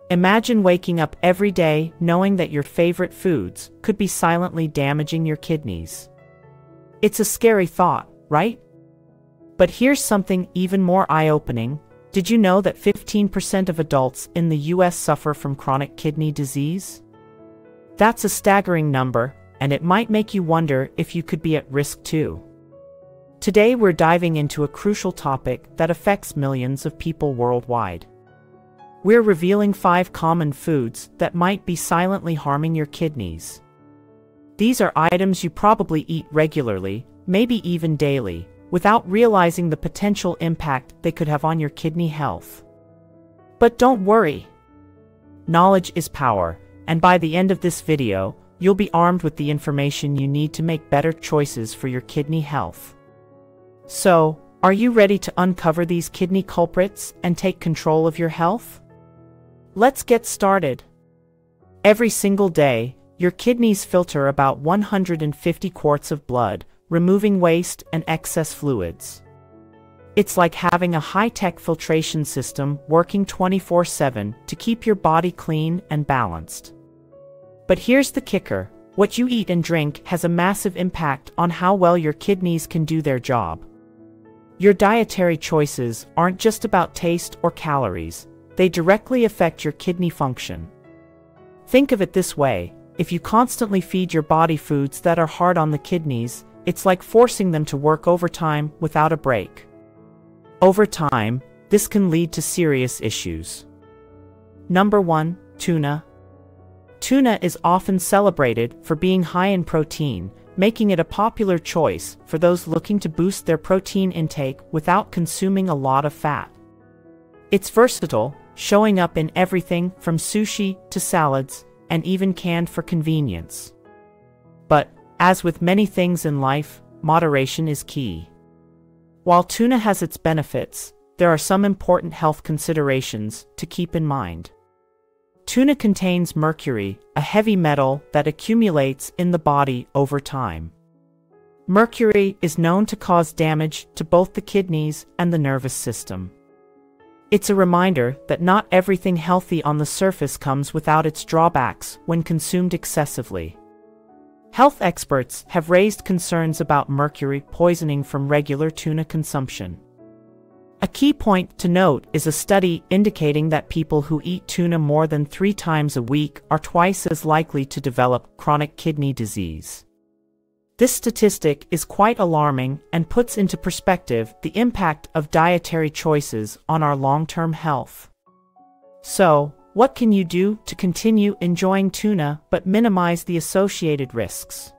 Imagine waking up every day knowing that your favorite foods could be silently damaging your kidneys. It's a scary thought, right? But here's something even more eye-opening. Did you know that 15% of adults in the US suffer from chronic kidney disease? That's a staggering number, and it might make you wonder if you could be at risk too. Today we're diving into a crucial topic that affects millions of people worldwide. We're revealing 5 common foods that might be silently harming your kidneys. These are items you probably eat regularly, maybe even daily, without realizing the potential impact they could have on your kidney health. But don't worry. Knowledge is power, and by the end of this video, you'll be armed with the information you need to make better choices for your kidney health. So, are you ready to uncover these kidney culprits and take control of your health? Let's get started. Every single day, your kidneys filter about 150 quarts of blood, removing waste and excess fluids. It's like having a high-tech filtration system working 24/7 to keep your body clean and balanced. But here's the kicker: what you eat and drink has a massive impact on how well your kidneys can do their job. Your dietary choices aren't just about taste or calories, they directly affect your kidney function. Think of it this way: if you constantly feed your body foods that are hard on the kidneys, it's like forcing them to work overtime without a break. Over time, this can lead to serious issues. Number 1. Tuna. Tuna is often celebrated for being high in protein, making it a popular choice for those looking to boost their protein intake without consuming a lot of fat. It's versatile, showing up in everything from sushi to salads, and even canned for convenience. But, as with many things in life, moderation is key. While tuna has its benefits, there are some important health considerations to keep in mind. Tuna contains mercury, a heavy metal that accumulates in the body over time. Mercury is known to cause damage to both the kidneys and the nervous system. It's a reminder that not everything healthy on the surface comes without its drawbacks when consumed excessively. Health experts have raised concerns about mercury poisoning from regular tuna consumption. A key point to note is a study indicating that people who eat tuna more than 3 times a week are twice as likely to develop chronic kidney disease. This statistic is quite alarming and puts into perspective the impact of dietary choices on our long-term health. So, what can you do to continue enjoying tuna but minimize the associated risks?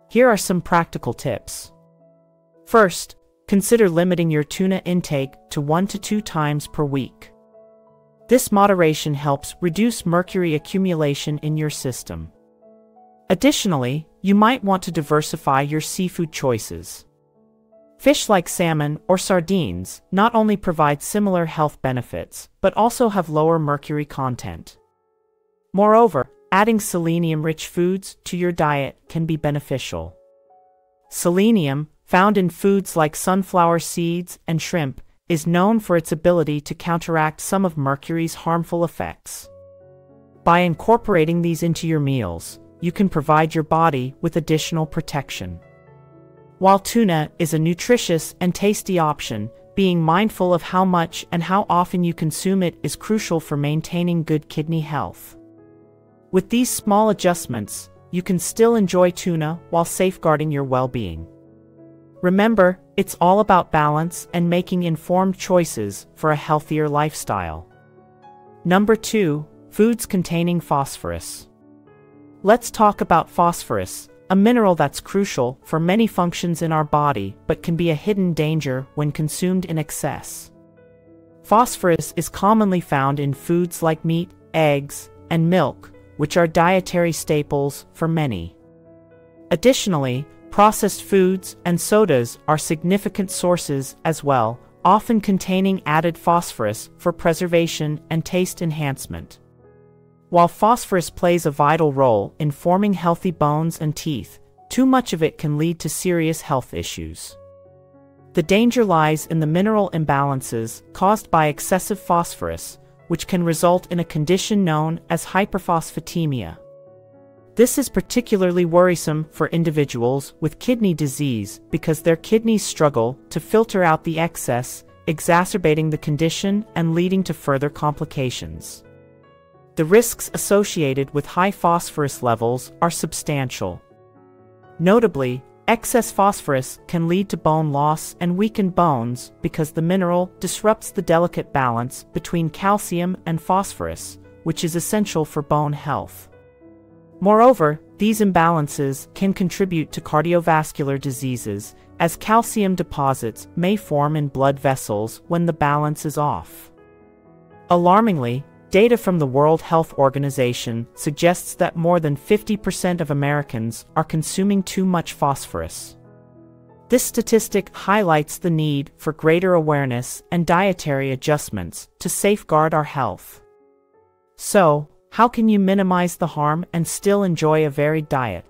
Here are some practical tips. First, consider limiting your tuna intake to 1 to 2 times per week. This moderation helps reduce mercury accumulation in your system. Additionally, you might want to diversify your seafood choices. Fish like salmon or sardines not only provide similar health benefits, but also have lower mercury content. Moreover, adding selenium-rich foods to your diet can be beneficial. Selenium, found in foods like sunflower seeds and shrimp, is known for its ability to counteract some of mercury's harmful effects. By incorporating these into your meals, you can provide your body with additional protection. While tuna is a nutritious and tasty option, being mindful of how much and how often you consume it is crucial for maintaining good kidney health. With these small adjustments, you can still enjoy tuna while safeguarding your well-being. Remember, it's all about balance and making informed choices for a healthier lifestyle. Number 2. Foods containing phosphorus. Let's talk about phosphorus, a mineral that's crucial for many functions in our body but can be a hidden danger when consumed in excess. Phosphorus is commonly found in foods like meat, eggs, and milk, which are dietary staples for many. Additionally, processed foods and sodas are significant sources as well, often containing added phosphorus for preservation and taste enhancement. While phosphorus plays a vital role in forming healthy bones and teeth, too much of it can lead to serious health issues. The danger lies in the mineral imbalances caused by excessive phosphorus, which can result in a condition known as hyperphosphatemia. This is particularly worrisome for individuals with kidney disease because their kidneys struggle to filter out the excess, exacerbating the condition and leading to further complications. The risks associated with high phosphorus levels are substantial. Notably, excess phosphorus can lead to bone loss and weakened bones because the mineral disrupts the delicate balance between calcium and phosphorus, which is essential for bone health. Moreover, these imbalances can contribute to cardiovascular diseases, as calcium deposits may form in blood vessels when the balance is off. Alarmingly, data from the World Health Organization suggests that more than 50% of Americans are consuming too much phosphorus. This statistic highlights the need for greater awareness and dietary adjustments to safeguard our health. So, how can you minimize the harm and still enjoy a varied diet?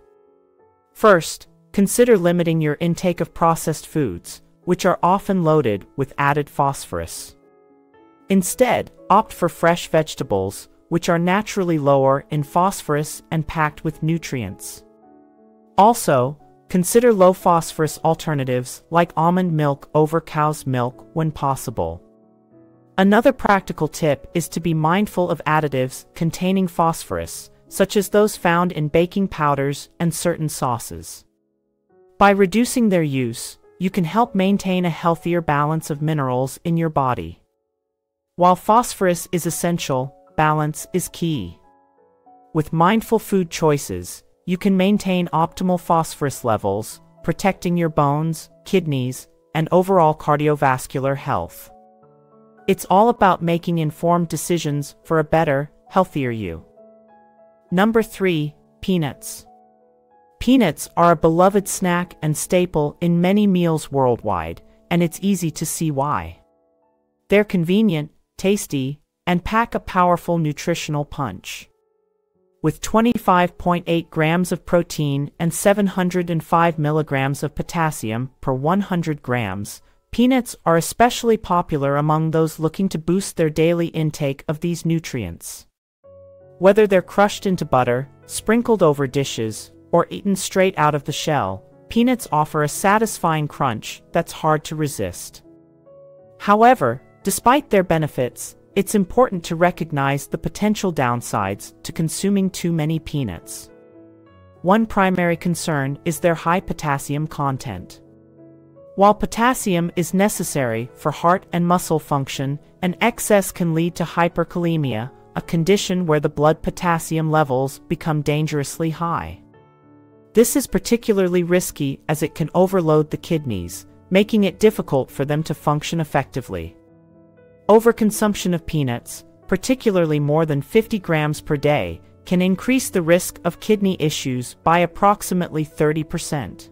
First, consider limiting your intake of processed foods, which are often loaded with added phosphorus. Instead, opt for fresh vegetables, which are naturally lower in phosphorus and packed with nutrients. Also, consider low-phosphorus alternatives like almond milk over cow's milk when possible. Another practical tip is to be mindful of additives containing phosphorus, such as those found in baking powders and certain sauces. By reducing their use, you can help maintain a healthier balance of minerals in your body. While phosphorus is essential, balance is key. With mindful food choices, you can maintain optimal phosphorus levels, protecting your bones, kidneys, and overall cardiovascular health. It's all about making informed decisions for a better, healthier you. Number 3, peanuts. Peanuts are a beloved snack and staple in many meals worldwide, and it's easy to see why. They're convenient, tasty, and pack a powerful nutritional punch. With 25.8 grams of protein and 705 milligrams of potassium per 100 grams, peanuts are especially popular among those looking to boost their daily intake of these nutrients. Whether they're crushed into butter, sprinkled over dishes, or eaten straight out of the shell, peanuts offer a satisfying crunch that's hard to resist. However, despite their benefits, it's important to recognize the potential downsides to consuming too many peanuts. One primary concern is their high potassium content. While potassium is necessary for heart and muscle function, an excess can lead to hyperkalemia, a condition where the blood potassium levels become dangerously high. This is particularly risky as it can overload the kidneys, making it difficult for them to function effectively. Overconsumption of peanuts, particularly more than 50 grams per day, can increase the risk of kidney issues by approximately 30%.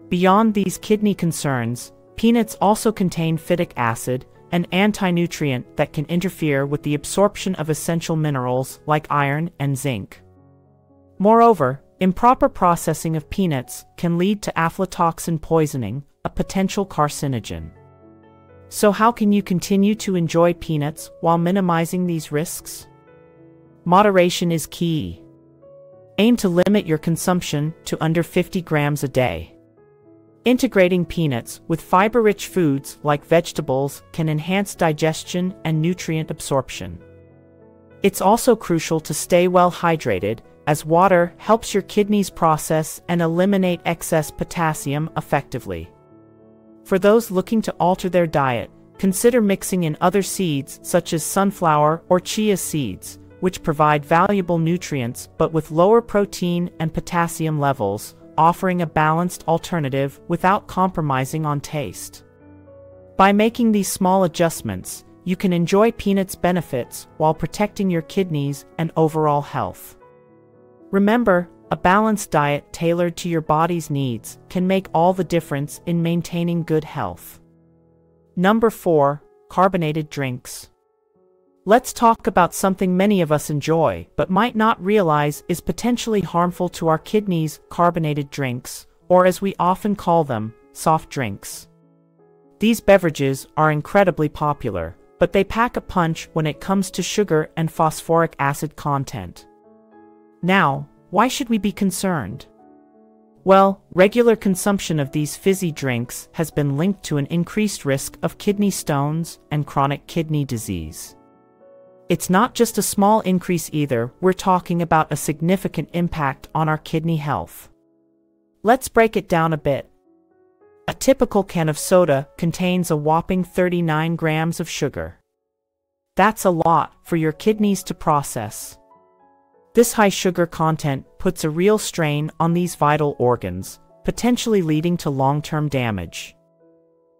Beyond these kidney concerns, peanuts also contain phytic acid, an anti-nutrient that can interfere with the absorption of essential minerals like iron and zinc. Moreover, improper processing of peanuts can lead to aflatoxin poisoning, a potential carcinogen. So how can you continue to enjoy peanuts while minimizing these risks? Moderation is key. Aim to limit your consumption to under 50 grams a day. Integrating peanuts with fiber-rich foods like vegetables can enhance digestion and nutrient absorption. It's also crucial to stay well hydrated, as water helps your kidneys process and eliminate excess potassium effectively. For those looking to alter their diet, consider mixing in other seeds such as sunflower or chia seeds, which provide valuable nutrients but with lower protein and potassium levels, offering a balanced alternative without compromising on taste. By making these small adjustments, you can enjoy peanuts' benefits while protecting your kidneys and overall health. Remember, a balanced diet tailored to your body's needs can make all the difference in maintaining good health. Number 4, carbonated drinks. Let's talk about something many of us enjoy but might not realize is potentially harmful to our kidneys: carbonated drinks, or as we often call them, soft drinks. These beverages are incredibly popular, but they pack a punch when it comes to sugar and phosphoric acid content. Now, why should we be concerned? Well, regular consumption of these fizzy drinks has been linked to an increased risk of kidney stones and chronic kidney disease. It's not just a small increase either, we're talking about a significant impact on our kidney health. Let's break it down a bit. A typical can of soda contains a whopping 39 grams of sugar. That's a lot for your kidneys to process. This high sugar content puts a real strain on these vital organs, potentially leading to long-term damage.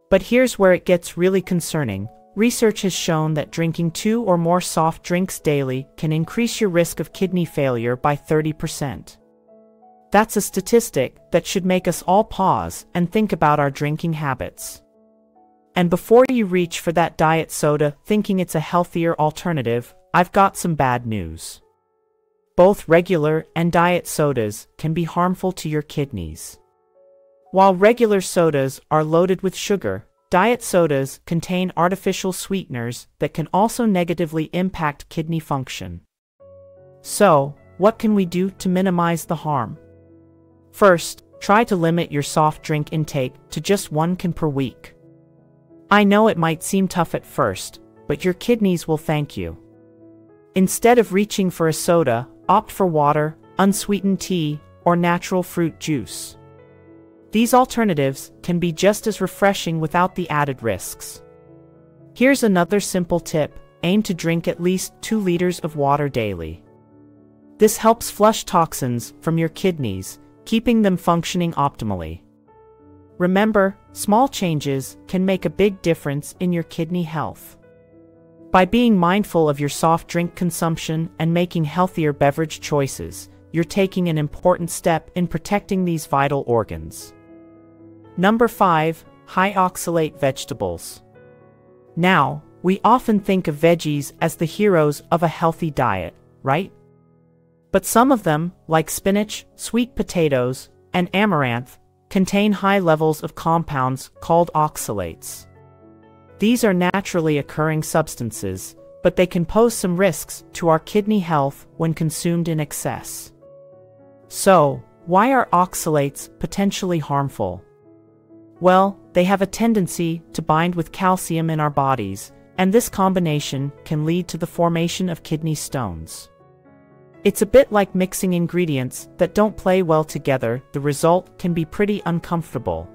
But here's where it gets really concerning. Research has shown that drinking 2 or more soft drinks daily can increase your risk of kidney failure by 30%. That's a statistic that should make us all pause and think about our drinking habits. And before you reach for that diet soda thinking it's a healthier alternative, I've got some bad news. Both regular and diet sodas can be harmful to your kidneys. While regular sodas are loaded with sugar, diet sodas contain artificial sweeteners that can also negatively impact kidney function. So, what can we do to minimize the harm? First, try to limit your soft drink intake to just 1 can per week. I know it might seem tough at first, but your kidneys will thank you. Instead of reaching for a soda, opt for water, unsweetened tea, or natural fruit juice. These alternatives can be just as refreshing without the added risks. Here's another simple tip: aim to drink at least 2 liters of water daily. This helps flush toxins from your kidneys, keeping them functioning optimally. Remember, small changes can make a big difference in your kidney health. By being mindful of your soft drink consumption and making healthier beverage choices, you're taking an important step in protecting these vital organs. Number 5. High-oxalate vegetables. Now, we often think of veggies as the heroes of a healthy diet, right? But some of them, like spinach, sweet potatoes, and amaranth, contain high levels of compounds called oxalates. These are naturally occurring substances, but they can pose some risks to our kidney health when consumed in excess. So, why are oxalates potentially harmful? Well, they have a tendency to bind with calcium in our bodies, and this combination can lead to the formation of kidney stones. It's a bit like mixing ingredients that don't play well together. The result can be pretty uncomfortable.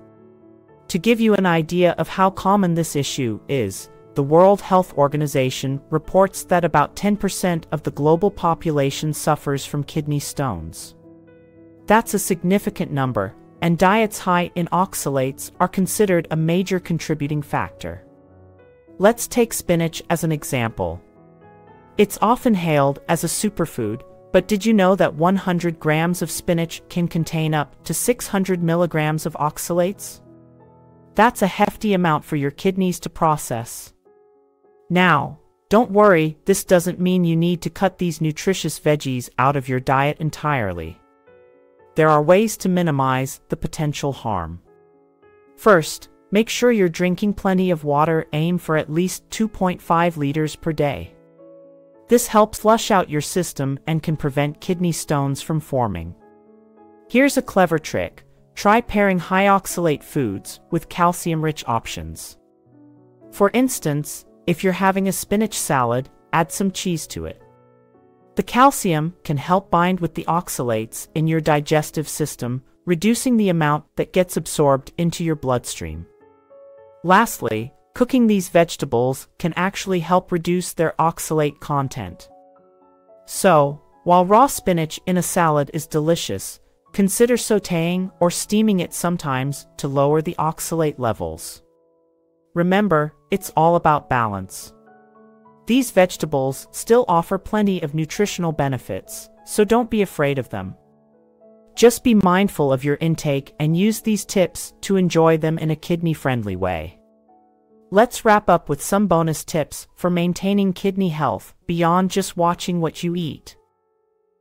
To give you an idea of how common this issue is, the World Health Organization reports that about 10% of the global population suffers from kidney stones. That's a significant number, and diets high in oxalates are considered a major contributing factor. Let's take spinach as an example. It's often hailed as a superfood, but did you know that 100 grams of spinach can contain up to 600 milligrams of oxalates? That's a hefty amount for your kidneys to process. Now, don't worry, this doesn't mean you need to cut these nutritious veggies out of your diet entirely. There are ways to minimize the potential harm. First, make sure you're drinking plenty of water. Aim for at least 2.5 liters per day. This helps flush out your system and can prevent kidney stones from forming. Here's a clever trick. Try pairing high-oxalate foods with calcium-rich options. For instance, if you're having a spinach salad, add some cheese to it. The calcium can help bind with the oxalates in your digestive system, reducing the amount that gets absorbed into your bloodstream. Lastly, cooking these vegetables can actually help reduce their oxalate content. So, while raw spinach in a salad is delicious, consider sautéing or steaming it sometimes to lower the oxalate levels. Remember, it's all about balance. These vegetables still offer plenty of nutritional benefits, so don't be afraid of them. Just be mindful of your intake and use these tips to enjoy them in a kidney-friendly way. Let's wrap up with some bonus tips for maintaining kidney health beyond just watching what you eat.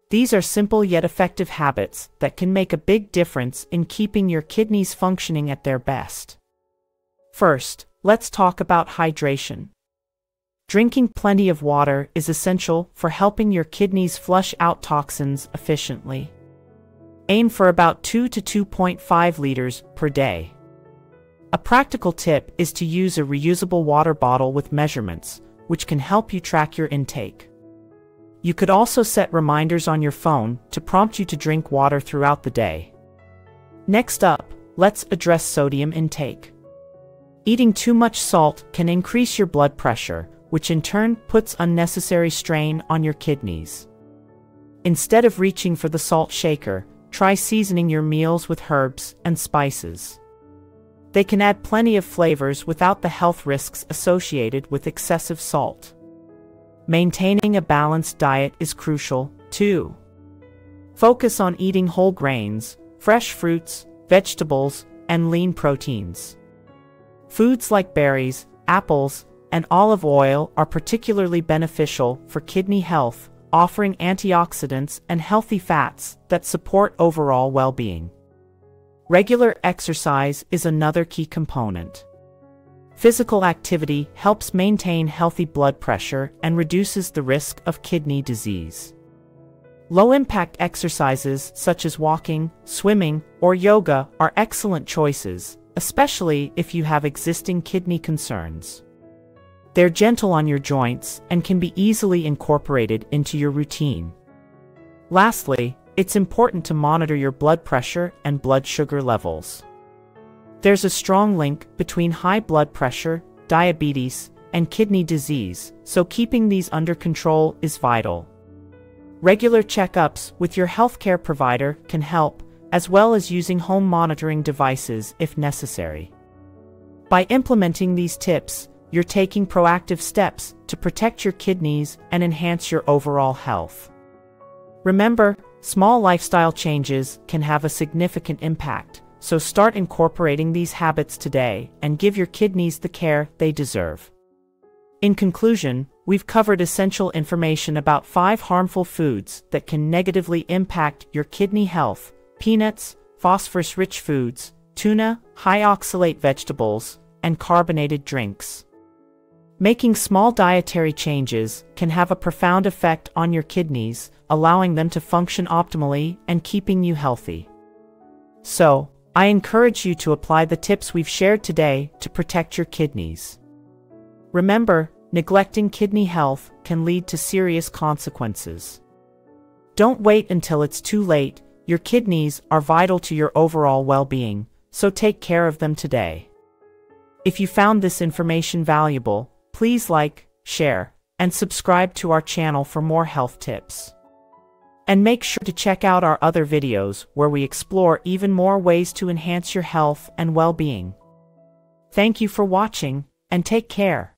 These are simple yet effective habits that can make a big difference in keeping your kidneys functioning at their best. First, let's talk about hydration. Drinking plenty of water is essential for helping your kidneys flush out toxins efficiently. Aim for about 2 to 2.5 liters per day. A practical tip is to use a reusable water bottle with measurements, which can help you track your intake. You could also set reminders on your phone to prompt you to drink water throughout the day. Next up, let's address sodium intake. Eating too much salt can increase your blood pressure, which in turn puts unnecessary strain on your kidneys. Instead of reaching for the salt shaker, try seasoning your meals with herbs and spices. They can add plenty of flavors without the health risks associated with excessive salt. Maintaining a balanced diet is crucial, too. Focus on eating whole grains, fresh fruits, vegetables, and lean proteins. Foods like berries, apples, and olive oil are particularly beneficial for kidney health, offering antioxidants and healthy fats that support overall well-being. Regular exercise is another key component. Physical activity helps maintain healthy blood pressure and reduces the risk of kidney disease. Low-impact exercises such as walking, swimming, or yoga are excellent choices, especially if you have existing kidney concerns. They're gentle on your joints and can be easily incorporated into your routine. Lastly, it's important to monitor your blood pressure and blood sugar levels. There's a strong link between high blood pressure, diabetes, and kidney disease, so keeping these under control is vital. Regular checkups with your healthcare provider can help, as well as using home monitoring devices if necessary. By implementing these tips, you're taking proactive steps to protect your kidneys and enhance your overall health. Remember, small lifestyle changes can have a significant impact, so start incorporating these habits today and give your kidneys the care they deserve. In conclusion, we've covered essential information about 5 harmful foods that can negatively impact your kidney health: peanuts, phosphorus-rich foods, tuna, high-oxalate vegetables, and carbonated drinks. Making small dietary changes can have a profound effect on your kidneys, allowing them to function optimally and keeping you healthy. So, I encourage you to apply the tips we've shared today to protect your kidneys. Remember, neglecting kidney health can lead to serious consequences. Don't wait until it's too late. Your kidneys are vital to your overall well-being, so take care of them today. If you found this information valuable, please like, share, and subscribe to our channel for more health tips. And make sure to check out our other videos where we explore even more ways to enhance your health and well-being. Thank you for watching, and take care.